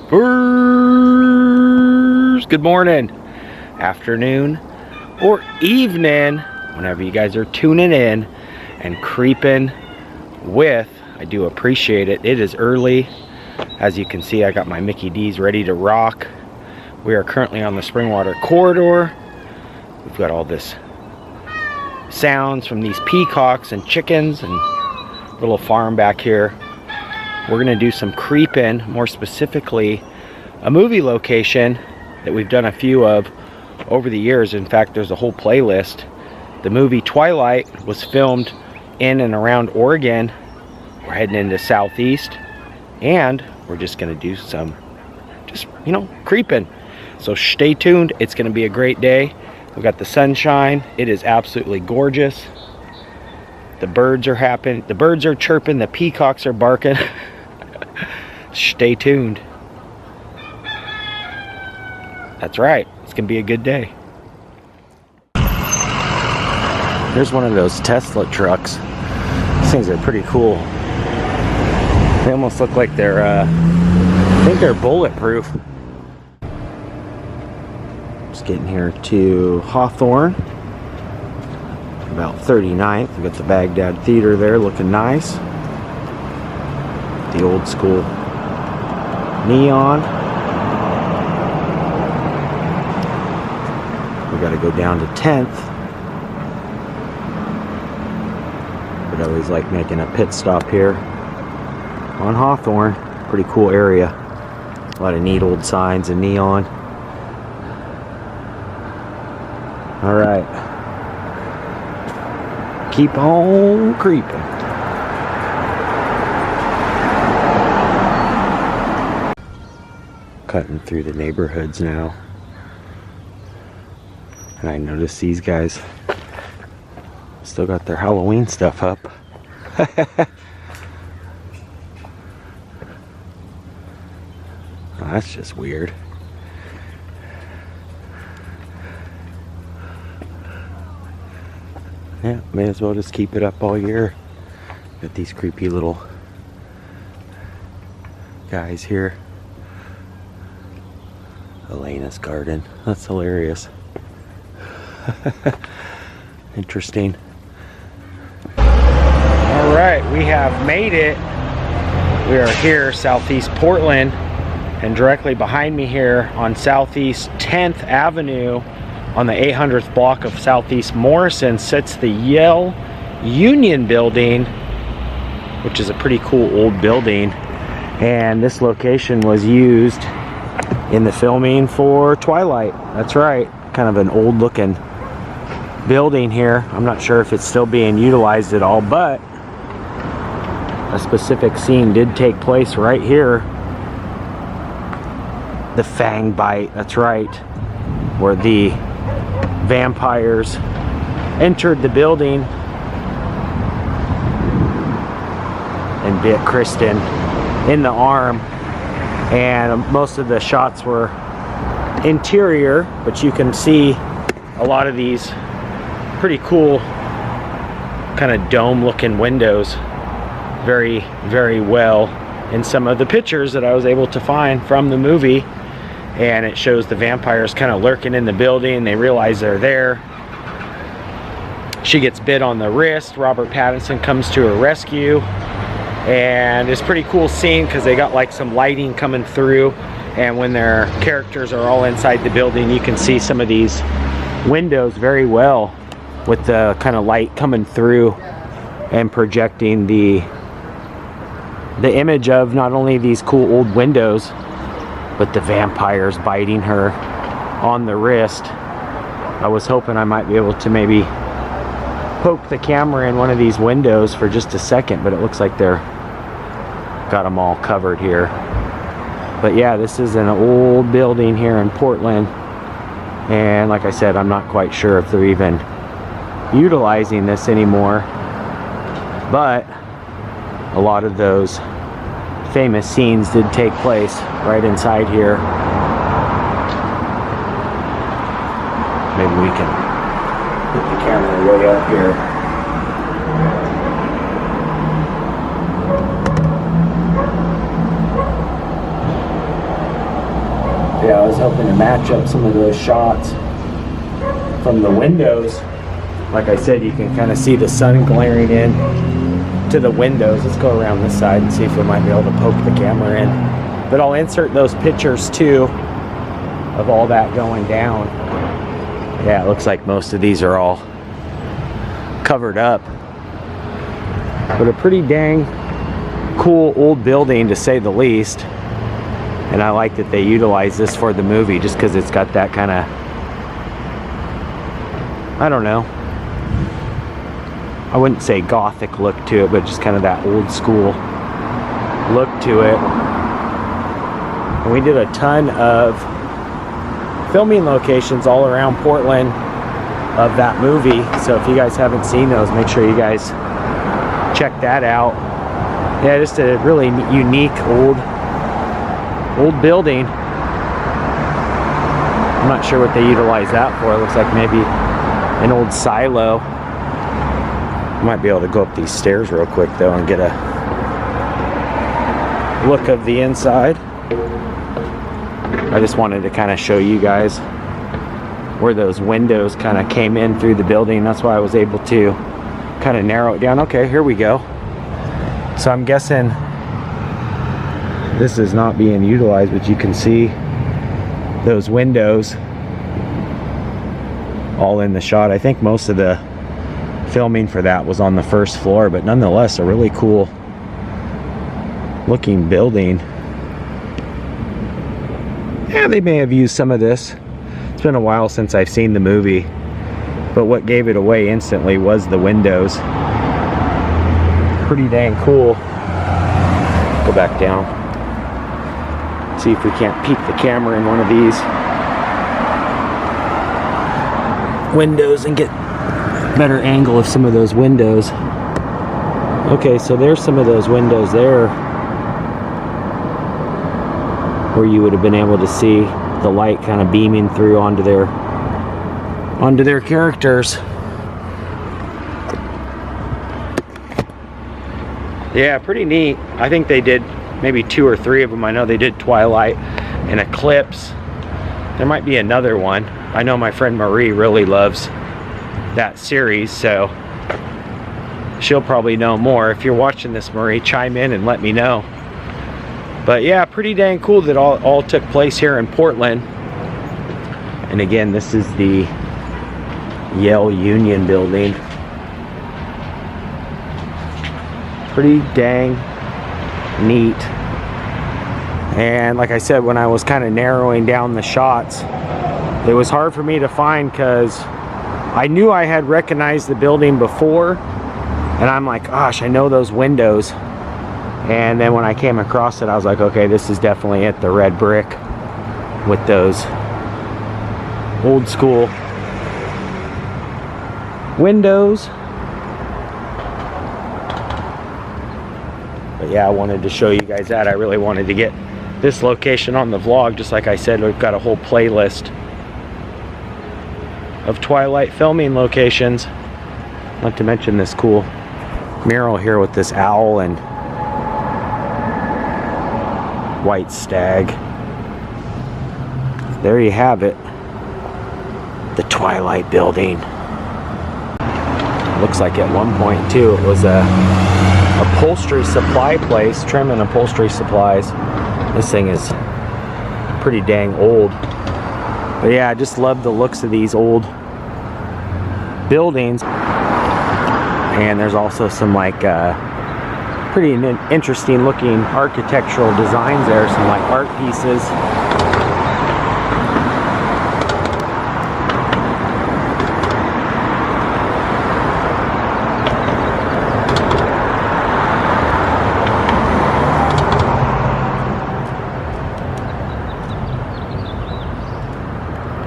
Creepers! Good morning, afternoon, or evening, whenever you guys are tuning in and creeping with. I do appreciate it. It is early. As you can see, I got my Mickey D's ready to rock. We are currently on the Springwater corridor. We've got all this sounds from these peacocks and chickens and little farm back here. We're gonna do some creeping, more specifically a movie location that we've done a few of over the years. In fact, there's a whole playlist. The movie Twilight was filmed in and around Oregon. We're heading into Southeast, and we're just gonna do some creeping. So stay tuned. It's gonna be a great day. We've got the sunshine. It is absolutely gorgeous. The birds are happy. The birds are chirping. The peacocks are barking. Stay tuned. That's right. It's gonna be a good day. Here's one of those Tesla trucks. These things are pretty cool. They almost look like they're, I think they're bulletproof. Just getting here to Hawthorne. About 39th. We got the Baghdad Theater there looking nice. The old school neon. We got to go down to 10th. But I always like making a pit stop here on Hawthorne. Pretty cool area. A lot of neat old signs and neon. All right. Keep on creeping. Cutting through the neighborhoods now. And I noticed these guys still got their Halloween stuff up. Oh, that's just weird. Yeah, may as well just keep it up all year. Got these creepy little guys here. Elena's garden. That's hilarious. Interesting. Alright, we have made it. We are here, Southeast Portland, and directly behind me here on Southeast 10th Avenue on the 800th block of Southeast Morrison sits the Yale Union Building, which is a pretty cool old building. And this location was used in the filming for Twilight. That's right. Kind of an old looking building here. I'm not sure if it's still being utilized at all, but a specific scene did take place right here. The Fang Bite, that's right, where the vampires entered the building and bit Kristen in the arm. And most of the shots were interior, but you can see a lot of these pretty cool kind of dome looking windows very, very well in some of the pictures that I was able to find from the movie. And it shows the vampires kind of lurking in the building. They realize they're there. She gets bit on the wrist. Robert Pattinson comes to her rescue. And it's a pretty cool scene because they got like some lighting coming through. And when their characters are all inside the building, you can see some of these windows very well with the kind of light coming through and projecting the image of not only these cool old windows, but the vampires biting her on the wrist. I was hoping I might be able to maybe poke the camera in one of these windows for just a second, but it looks like they're got them all covered here. But yeah, this is an old building here in Portland, and like I said, I'm not quite sure if they're even utilizing this anymore, but a lot of those famous scenes did take place right inside here. Maybe we can put the camera way up here. Yeah, I was hoping to match up some of those shots from the windows. Like I said, you can kind of see the sun glaring in to the windows. Let's go around this side and see if we might be able to poke the camera in. But I'll insert those pictures too of all that going down. Yeah, it looks like most of these are all covered up. But a pretty dang cool old building, to say the least. And I like that they utilize this for the movie just because it's got that kind of, I don't know, I wouldn't say gothic look to it, but just kind of that old school look to it. And we did a ton of filming locations all around Portland of that movie. So if you guys haven't seen those, make sure you guys check that out. Yeah, just a really unique old building. I'm not sure what they utilize that for. It looks like maybe an old silo. I might be able to go up these stairs real quick though and get a look of the inside. I just wanted to kind of show you guys where those windows kind of came in through the building. That's why I was able to kind of narrow it down. Okay, here we go. So I'm guessing this is not being utilized, but you can see those windows all in the shot. I think most of the filming for that was on the first floor, but nonetheless a really cool looking building. Yeah, they may have used some of this. It's been a while since I've seen the movie, but what gave it away instantly was the windows. Pretty dang cool. Go back down. See if we can't peek the camera in one of these windows and get a better angle of some of those windows. Okay, so there's some of those windows there where you would have been able to see the light kind of beaming through onto their characters. Yeah, pretty neat. I think they did maybe 2 or 3 of them. I know they did Twilight and Eclipse. There might be another one. I know my friend Marie really loves that series, so she'll probably know more. If you're watching this, Marie, chime in and let me know. But yeah, pretty dang cool that all took place here in Portland. And again, this is the Yale Union building. Pretty dang neat. And like I said, when I was kind of narrowing down the shots, it was hard for me to find because I knew I had recognized the building before, and I'm like, gosh, I know those windows. And then when I came across it, I was like, okay, this is definitely it, the red brick with those old school windows. But yeah, I wanted to show you guys that. I really wanted to get this location on the vlog. Just like I said, we've got a whole playlist of Twilight filming locations. Not to mention this cool mural here with this owl and white stag. There you have it, the Twilight building. Looks like at one point too it was a upholstery supply place, trim and upholstery supplies. This thing is pretty dang old. But yeah, I just love the looks of these old buildings. And there's also some like pretty interesting looking architectural designs there, some like art pieces.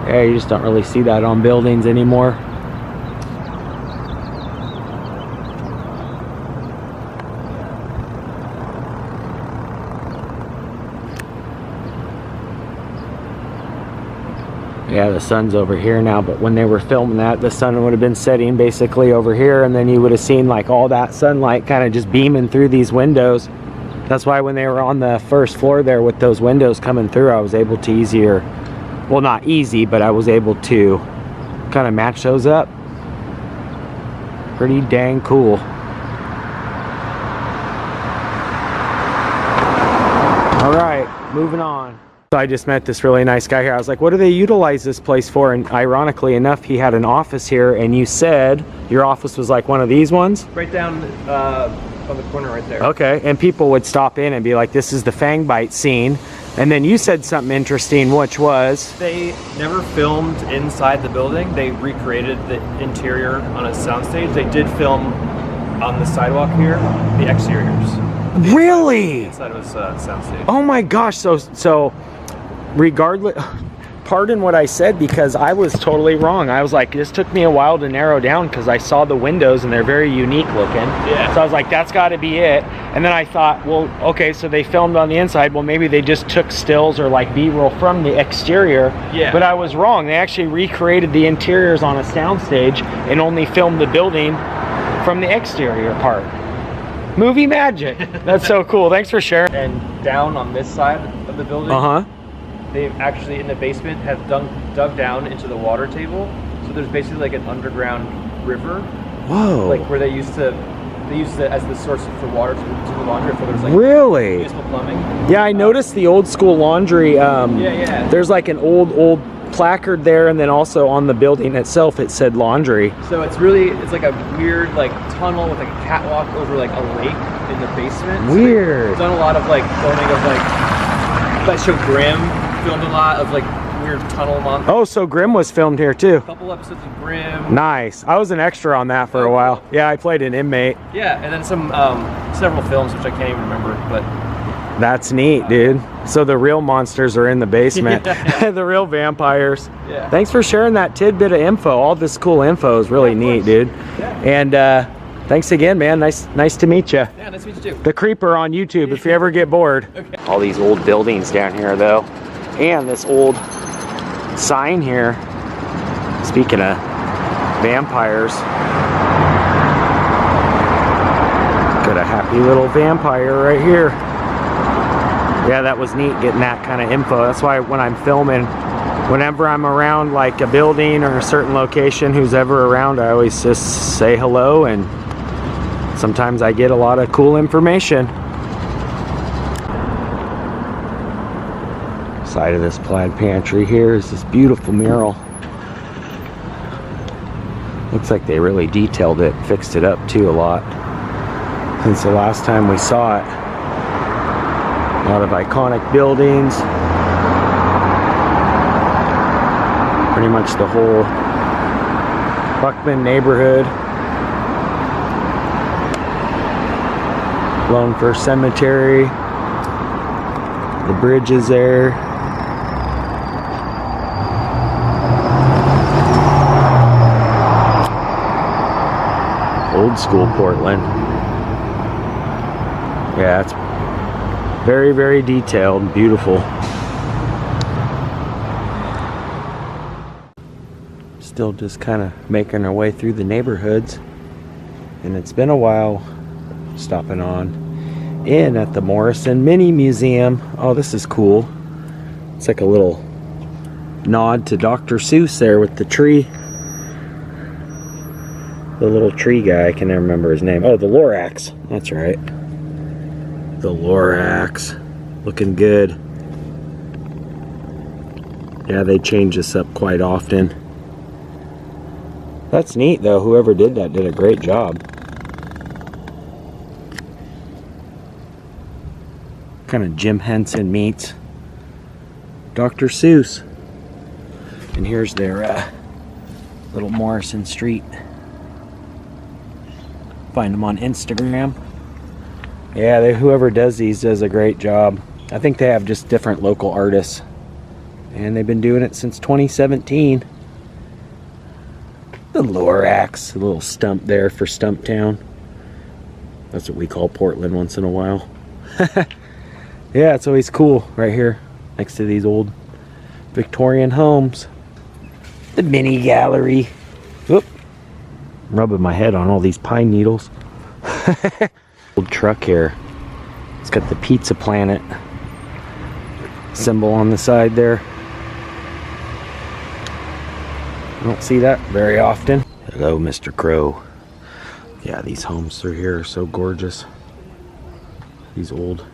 Yeah, you just don't really see that on buildings anymore. Yeah, the sun's over here now, but when they were filming that, the sun would have been setting basically over here, and then you would have seen like all that sunlight kind of just beaming through these windows. That's why when they were on the first floor there with those windows coming through, I was able to well, not easy, but I was able to kind of match those up. Pretty dang cool. All right, moving on. So I just met this really nice guy here. I was like, what do they utilize this place for? And ironically enough, he had an office here, and you said your office was like one of these ones? Right down on the corner right there. Okay, and people would stop in and be like, this is the fang bite scene. And then you said something interesting, which was? They never filmed inside the building. They recreated the interior on a soundstage. They did film on the sidewalk here, the exteriors. Really? Inside of a soundstage. Oh my gosh, so regardless, pardon what I said, because I was totally wrong. I was like, this took me a while to narrow down because I saw the windows and they're very unique looking. Yeah. So I was like, that's got to be it. And then I thought, well, okay, so they filmed on the inside. Well, maybe they just took stills or like B-roll from the exterior. Yeah. But I was wrong. They actually recreated the interiors on a soundstage and only filmed the building from the exterior part. Movie magic. That's so cool. Thanks for sharing. And down on this side of the building, they've actually in the basement have dug down into the water table. So there's basically like an underground river. Whoa. Like where they used it as the source for water to the laundry. For there's like really municipal plumbing. Yeah, I noticed the old school laundry. Yeah. There's like an old placard there, and then also on the building itself it said laundry. So it's like a weird like tunnel with like a catwalk over like a lake in the basement. Weird. So they've done a lot of like filming of like that show Grimm filmed a lot of like weird tunnel monsters. Oh, so Grimm was filmed here too. A couple episodes of Grimm. Nice. I was an extra on that for a while. Yeah, I played an inmate. Yeah, and then some several films which I can't even remember, but that's neat, dude. So the real monsters are in the basement. Yeah. The real vampires. Yeah. Thanks for sharing that tidbit of info. All this cool info is really neat, dude. Yeah. And thanks again, man. Nice to meet you. Yeah, nice to meet you too. The Creeper on YouTube if you ever get bored. Okay. All these old buildings down here though. And this old sign here. Speaking of vampires. Got a happy little vampire right here. Yeah, that was neat getting that kind of info. That's why when I'm filming, whenever I'm around like a building or a certain location, who's ever around, I always just say hello, and sometimes I get a lot of cool information. Side of this plaid pantry here is this beautiful mural. Looks like they really detailed it, fixed it up too a lot since the last time we saw it. A lot of iconic buildings. Pretty much the whole Buckman neighborhood. Lone First Cemetery. The bridge is there. Old school Portland. Yeah, it's very, very detailed and beautiful. Still just kind of making our way through the neighborhoods. And it's been a while stopping on in at the Morrison Mini Museum. Oh, this is cool. It's like a little nod to Dr. Seuss there with the tree. The little tree guy, I can never remember his name. Oh, the Lorax. That's right. The Lorax. Looking good. Yeah, they change this up quite often. That's neat though. Whoever did that did a great job. Kind of Jim Henson meets Dr. Seuss. And here's their little Morrison Street. Find them on Instagram. Yeah, whoever does these does a great job. I think they have just different local artists. And they've been doing it since 2017. The Lorax, a little stump there for Stumptown. That's what we call Portland once in a while. Yeah, it's always cool right here next to these old Victorian homes. The mini gallery. Oop. I'm rubbing my head on all these pine needles. Old truck here. It's got at the Pizza Planet symbol on the side there. I don't see that very often. Hello, Mr. Crow. Yeah, these homes through here are so gorgeous. These old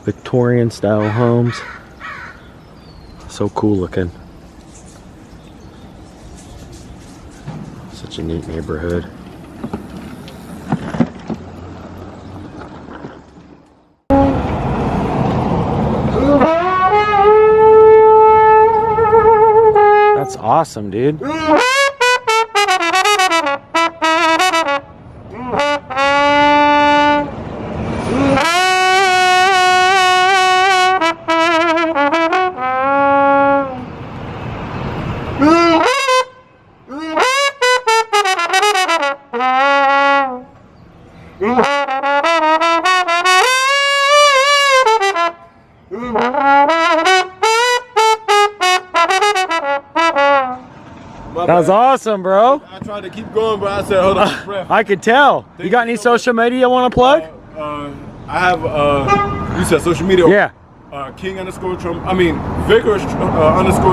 Victorian style homes. So cool looking. Such a neat neighborhood. That's awesome, dude. That was awesome, bro. I tried to keep going, but I said, hold on, breath. I could tell. You got any social media you want to plug? I have, you said social media? Yeah. Vigorous underscore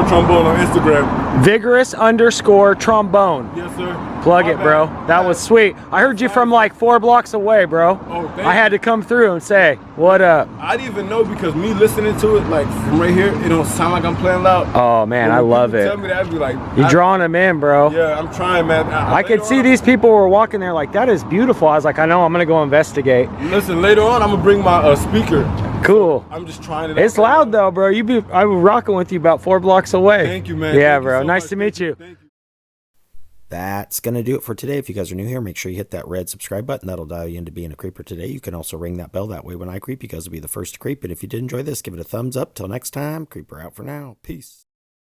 trombone on Instagram. Vigorous underscore trombone. Yes, sir. Plug it, bro. That was sweet. I heard you from like 4 blocks away, bro. Oh, thank I had to come through and say, what up? I didn't even know because me listening to it, like from right here, it don't sound like I'm playing loud. Oh, man, I love it. Tell me that, I'd be like, You're drawing them in, bro. Yeah, I'm trying, man. I could see these people were walking there like, that is beautiful. I was like, I know, I'm going to go investigate. Listen, later on, I'm going to bring my speaker. Cool. I'm just trying it out. It's loud though, bro. I was rocking with you about 4 blocks away. Thank you, man. Yeah, Thank bro. you so Nice much. to meet you. Thank you. That's going to do it for today. If you guys are new here, make sure you hit that red subscribe button. That'll dial you into being a creeper today. You can also ring that bell. That way when I creep, you guys will be the first to creep. And if you did enjoy this, give it a thumbs up. Till next time, Creeper out for now. Peace.